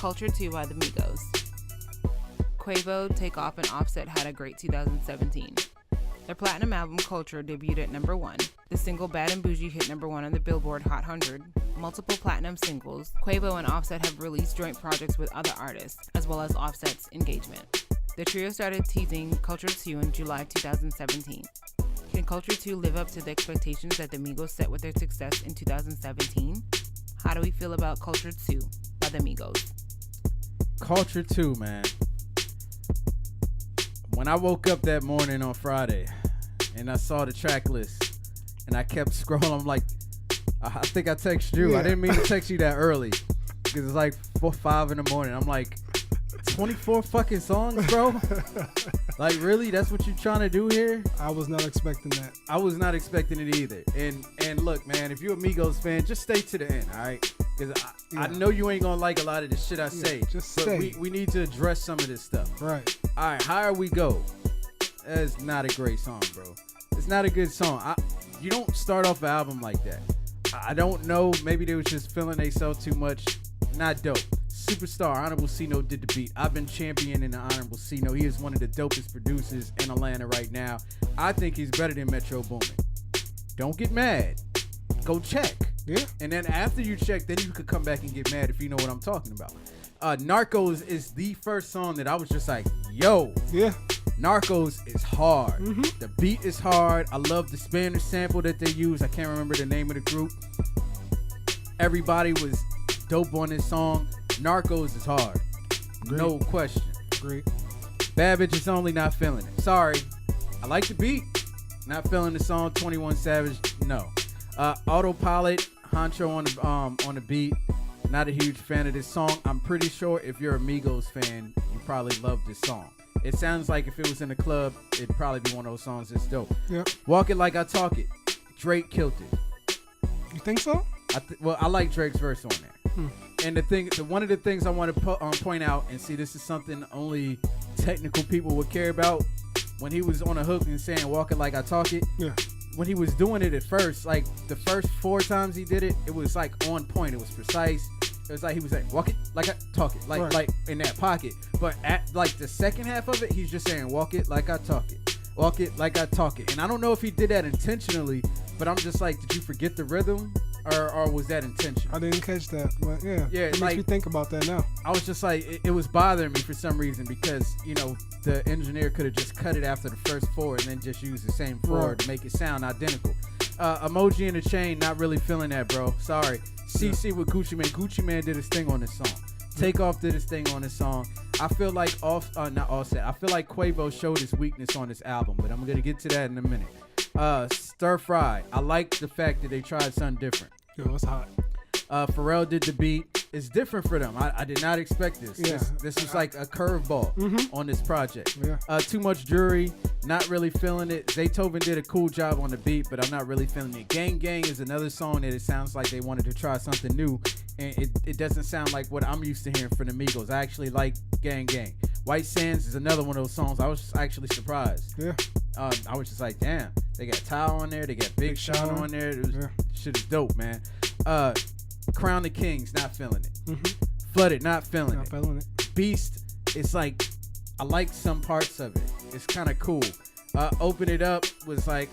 Culture 2 by the Migos. Quavo, Takeoff, and Offset had a great 2017. Their platinum album Culture debuted at number 1. The single Bad and Bougie hit number 1 on the Billboard Hot 100. Multiple platinum singles, Quavo and Offset have released joint projects with other artists, as well as Offset's engagement. The trio started teasing Culture 2 in July 2017. Can Culture 2 live up to the expectations that the Migos set with their success in 2017? How do we feel about Culture 2 by the Migos? Culture 2, man. When I woke up that morning on Friday and I saw the track list and I kept scrolling, I'm like, I think I texted you. Yeah. I didn't mean to text you that early because it's like 4, 5 in the morning. I'm like, 24 fucking songs, bro? Like, really? That's what you're trying to do here? I was not expecting that. I was not expecting it either. And look, man, if you're a Migos fan, just stay to the end, all right? Because I know you ain't going to like a lot of the shit I say. Just stay. But we need to address some of this stuff. Right. All right, Higher We Go. That's not a great song, bro. It's not a good song. You don't start off an album like that. I don't know. Maybe they was just feeling themselves too much. Not dope. Superstar Honorable C-No did the beat. I've been championing the Honorable C-No. He is one of the dopest producers in Atlanta right now. I think he's better than Metro Boomin. Don't get mad. Go check. Yeah. And then after you check, then you could come back and get mad if you know what I'm talking about. Narcos is the first song that I was just like, yo. Yeah. Narcos is hard. Mm-hmm. The beat is hard. I love the Spanish sample that they use. I can't remember the name of the group. Everybody was dope on this song. Narcos is hard. Great. No question. Great. Bad Bitches Only, not feeling it. Sorry. I like the beat. Not feeling the song. 21 Savage, no. Autopilot, Honcho on the beat. Not a huge fan of this song. I'm pretty sure if you're a Migos fan, you probably love this song. It sounds like if it was in a club, it'd probably be one of those songs that's dope. Yep. Walk It Like I Talk It. Drake killed it. You think so? Well, I like Drake's verse on there. And one of the things I want to point out, and see, this is something only technical people would care about. When he was on a hook and saying "Walk It Like I Talk It," yeah. When he was doing it at first, like the first 4 times he did it, it was like on point. It was precise. It was like he was like "Walk it like I talk it," like in that pocket. But at like the second half of it, he's just saying "Walk it like I talk it, walk it like I talk it." And I don't know if he did that intentionally, but I'm just like, did you forget the rhythm? Or was that intentional? I didn't catch that, but yeah, it makes me think about that now. I was just like, it was bothering me for some reason because, you know, the engineer could have just cut it after the first 4 and then just used the same 4 to make it sound identical. Emoji in the Chain, not really feeling that, bro. Sorry. CC with Gucci Mane. Gucci Mane did his thing on this song. Takeoff did his thing on this song. I feel like not Offset. I feel like Quavo showed his weakness on this album, but I'm gonna get to that in a minute. Stir Fry. I like the fact that they tried something different. Yo, it's hot. Pharrell did the beat. It's different for them. I did not expect this. Yeah. This was like a curveball on this project. Yeah. Too Much Jewelry, not really feeling it. Zaytoven did a cool job on the beat, but I'm not really feeling it. Gang Gang is another song that it sounds like they wanted to try something new, and it doesn't sound like what I'm used to hearing from the Migos. I actually like Gang Gang. White Sands is another one of those songs. I was actually surprised. Yeah. I was just like, damn, they got Ty on there, they got Big Sean on there. Shit is dope, man. Crown the Kings, not feeling it. Flooded, not feeling it. Beast, it's like, I like some parts of it. It's kind of cool. Open It Up was like,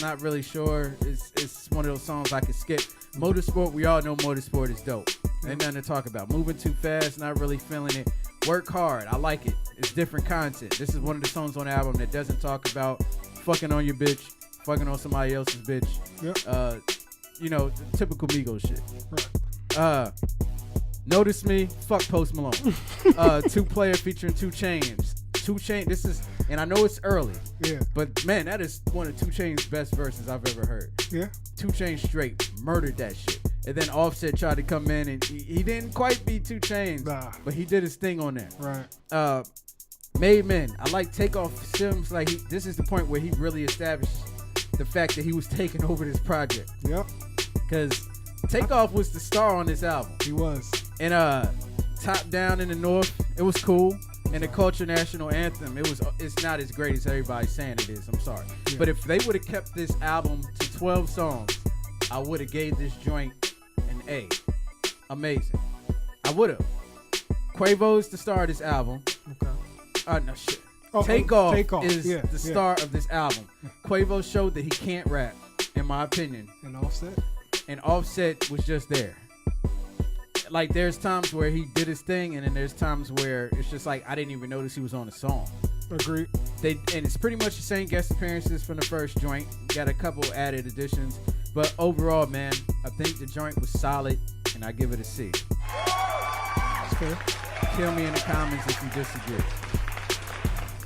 not really sure. It's one of those songs I could skip. Motorsport, we all know Motorsport is dope. Ain't nothing to talk about. Moving Too Fast, not really feeling it. Work Hard, I like it. It's different content. This is one of the songs on the album that doesn't talk about fucking on your bitch, fucking on somebody else's bitch. Yep. You know, the typical Migos shit. Right. Notice Me, fuck Post Malone. 2-Player featuring 2 Chainz. 2 Chainz, this is, and I know it's early. Yeah. But man, that is one of 2 Chainz' best verses I've ever heard. Yeah. 2 Chainz straight murdered that shit. And then Offset tried to come in and he didn't quite beat 2 Chainz. Nah. But he did his thing on that. Right. Made Men, I like Takeoff. Seems like this is the point where he really established the fact that he was taking over this project. Yep. Because Takeoff was the star on this album. He was. And Top Down in the North, it was cool. And the Culture National Anthem, it's not as great as everybody's saying it is. I'm sorry. Yeah. But if they would have kept this album to 12 songs, I would have gave this joint an A. Amazing. I would have. Quavo's the star of this album. Okay. No shit. Takeoff is the star of this album. Quavo showed that he can't rap, in my opinion. And Offset was just there. Like, there's times where he did his thing, and then there's times where it's just like I didn't even notice he was on the song. Agreed. And it's pretty much the same guest appearances from the first joint. Got a couple added additions, but overall, man, I think the joint was solid, and I give it a C. That's fair. Kill me in the comments if you disagree.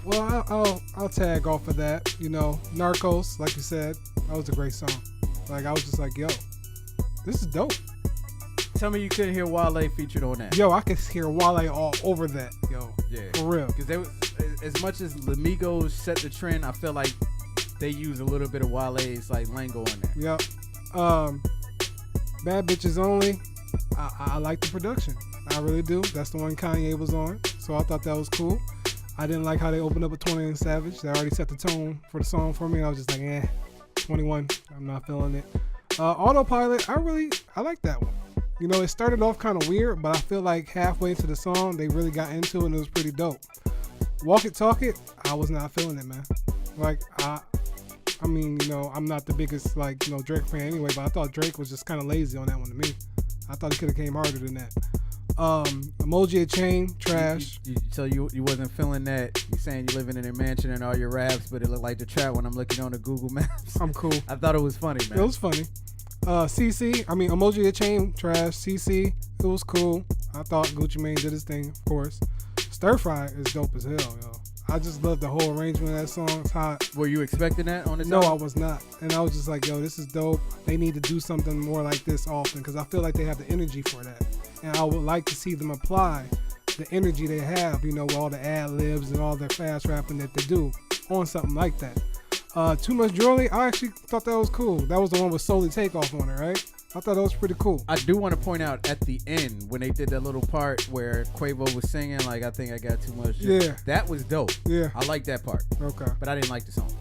Well, I'll tag off of that. You know, Narcos, like you said, that was a great song. Like, I was just like, yo, this is dope. Tell me you couldn't hear Wale featured on that. Yo, I could hear Wale all over that, yo. Yeah. For real. Because as much as the Migos set the trend, I feel like they use a little bit of Wale's like lingo on there. Yep. Bad Bitches Only. I like the production. I really do. That's the one Kanye was on. So I thought that was cool. I didn't like how they opened up with 21 Savage. They already set the tone for the song for me. And I was just like, 21. I'm not feeling it. Autopilot. I like that one. You know, it started off kind of weird, but I feel like halfway into the song, they really got into it and it was pretty dope. Walk It, Talk It, I was not feeling it, man. Like, I mean, you know, I'm not the biggest, like, you know, Drake fan anyway, but I thought Drake was just kind of lazy on that one to me. I thought he could have came harder than that. Emoji a Chain, trash. So you wasn't feeling that. You saying you living in a mansion and all your raps, but it looked like the trap when I'm looking on the Google Maps. I'm cool. I thought it was funny, man. It was funny. Emoji a Chain, trash. CC, it was cool. I thought Gucci Mane did his thing, of course. Stir Fry is dope as hell, yo. I just love the whole arrangement of that song. It's hot. Were you expecting that on this No, album? I was not. And I was just like, yo, this is dope. They need to do something more like this often because I feel like they have the energy for that. And I would like to see them apply the energy they have, you know, with all the ad-libs and all their fast rapping that they do on something like that. Too Much Jewelry, I actually thought that was cool. That was the one with Solely Takeoff on it, right? I thought that was pretty cool. I do want to point out at the end when they did that little part where Quavo was singing, like, I think I got too much. Yeah. That was dope. Yeah. I like that part. Okay. But I didn't like the song.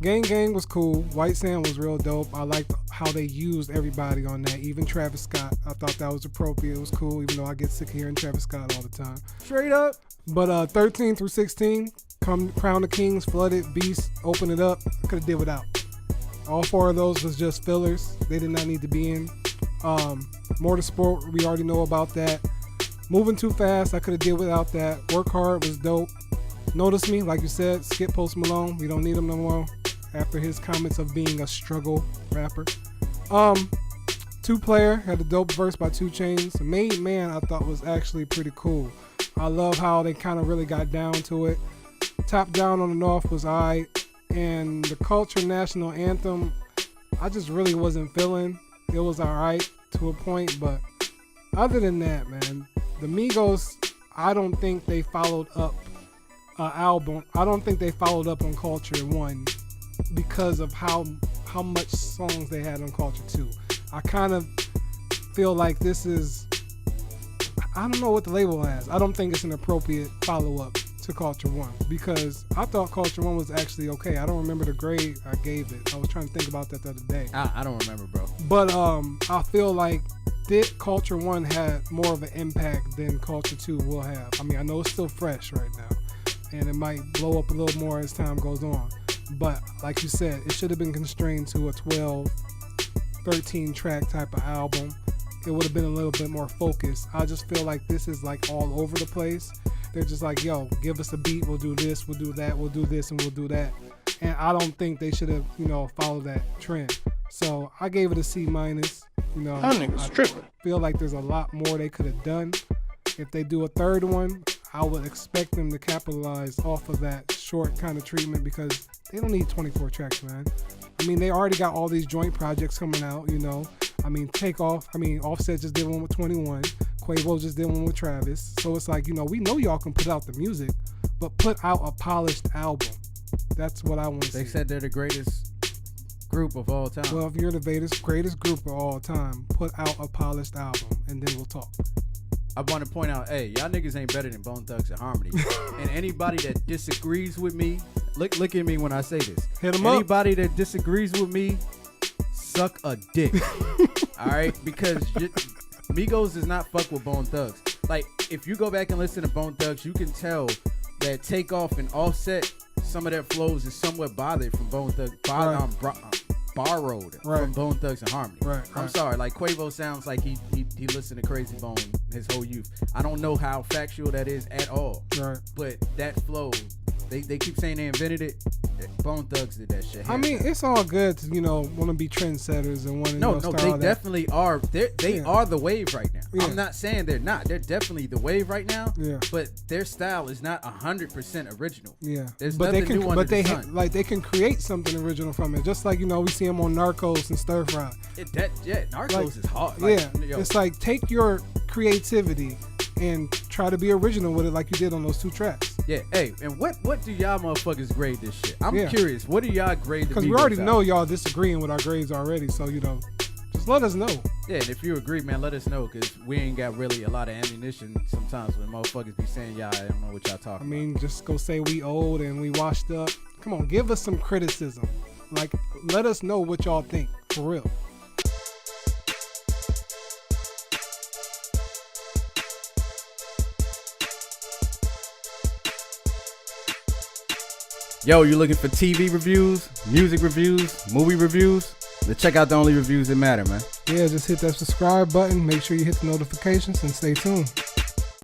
Gang Gang was cool. White Sand was real dope. I liked how they used everybody on that. Even Travis Scott. I thought that was appropriate. It was cool, even though I get sick of hearing Travis Scott all the time. Straight up. But 13 through 16, Crown the Kings, Flooded, Beast, Open It Up. I could have did without. All four of those was just fillers. They did not need to be in. Motorsport, we already know about that. Moving Too Fast, I could have did without that. Work Hard was dope. Notice Me, like you said, skip Post Malone. We don't need him no more after his comments of being a struggle rapper. 2 Player had a dope verse by 2 Chainz. Made Man, I thought was actually pretty cool. I love how they kind of really got down to it. Top Down on the North was alright. And the Culture National Anthem, I just really wasn't feeling. It was alright to a point, but other than that, man, the Migos, I don't think they followed up an album. I don't think they followed up on Culture 1 because of how much songs they had on Culture 2. I kind of feel like this is, I don't know what the label has. I don't think it's an appropriate follow-up to Culture 1 because I thought Culture 1 was actually okay. I don't remember the grade I gave it. I was trying to think about that the other day. I don't remember, bro. But I feel like Culture 1 had more of an impact than Culture 2 will have. I mean, I know it's still fresh right now and it might blow up a little more as time goes on. But like you said, it should have been constrained to a 12, 13 track type of album. It would have been a little bit more focused. I just feel like this is like all over the place. They're just like, yo, give us a beat, we'll do this, we'll do that, we'll do this, and we'll do that. And I don't think they should have, you know, followed that trend. So I gave it a C-. You know, That nigga's tripping. Feel like there's a lot more they could have done. If they do a third one, I would expect them to capitalize off of that short kind of treatment because they don't need 24 tracks, man. I mean, they already got all these joint projects coming out, you know. I mean, Offset just did one with 21. Quavo just did one with Travis. So it's like, you know, we know y'all can put out the music, but put out a polished album. That's what I want to see. They said they're the greatest group of all time. Well, if you're the greatest group of all time, put out a polished album, and then we'll talk. I want to point out, hey, y'all niggas ain't better than Bone Thugs and Harmony. And anybody that disagrees with me, look at me when I say this. Hit 'em up. Anybody that disagrees with me, suck a dick. All right? Because Migos does not fuck with Bone Thugs. Like, if you go back and listen to Bone Thugs, you can tell that Takeoff and Offset, some of their flows is somewhat bothered from Bone Thugs, borrowed from Bone Thugs and Harmony. I'm sorry, like Quavo sounds like he listened to Crazy Bone his whole youth. I don't know how factual that is at all. But that flow, they keep saying they invented it. Bone Thugs did that shit. I mean, it's all good to want to be trendsetters and want to no, they definitely are. They are the wave right now. Yeah. I'm not saying they're not. They're definitely the wave right now. Yeah. But their style is not 100% original. Yeah. There's nothing new under the sun. They can create something original from it. Just like we see them on Narcos and Stir Fry. Narcos is hard. It's like take your creativity and try to be original with it, like you did on those 2 tracks. Yeah. Hey, and what do y'all motherfuckers grade this shit? I'm curious. What do y'all grade? Because we already know y'all disagreeing with our grades already. So just let us know. Yeah, and if you agree, man, let us know, because we ain't got really a lot of ammunition sometimes when motherfuckers be saying y'all, I don't know what y'all talking about. I mean, just go say we old and we washed up. Come on, give us some criticism. Like, let us know what y'all think, for real. Yo, you looking for TV reviews, music reviews, movie reviews? Then check out the only reviews that matter, man. Yeah, just hit that subscribe button. Make sure you hit the notifications and stay tuned.